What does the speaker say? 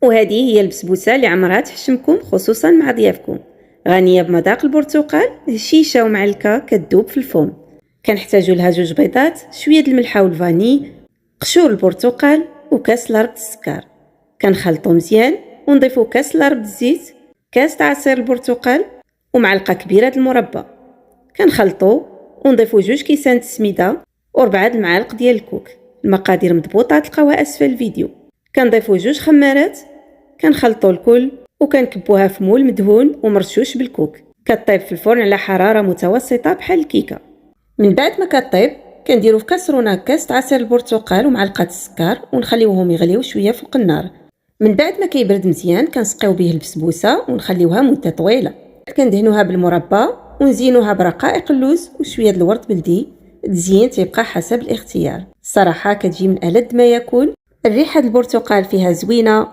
وهذه هي البسبوسه اللي عمرها تحشمكم خصوصا مع ضيافكم، غنيه بمذاق البرتقال، هشيشه ومعلكه كتذوب في الفم. كنحتاجوا لها 2 بيضات، شويه الملح والفاني، قشور البرتقال وكاس لربة السكر. كنخلطو مزيان ونضيفو كاس لربة الزيت، كاس عصير البرتقال ومعلقه كبيره د المربى. كنخلطو ونضيفو 2 كيسان السميده و4 المعالق ديال الكوك. المقادير مضبوطه تلقاوها اسفل الفيديو. كنضيفو 2 خمارات، كنخلطو الكل وكنكبوها في مول مدهون ومرشوش بالكوك. كطيب في الفرن على حراره متوسطه بحال الكيكه. من بعد ما كطيب كنديرو في كاسرونه كاس عصير البرتقال ومعلقه السكر ونخليوهم يغليو شويه فوق النار. من بعد ما كيبرد مزيان كنسقيو به البسبوسه ونخليوها مده طويله. كندهنوها بالمربى ونزينوها برقائق اللوز وشويه د الورد بلدي. التزيين تيبقى حسب الاختيار. الصراحه كتجي من ألذ ما يكون. الريحه د البرتقال فيها زوينه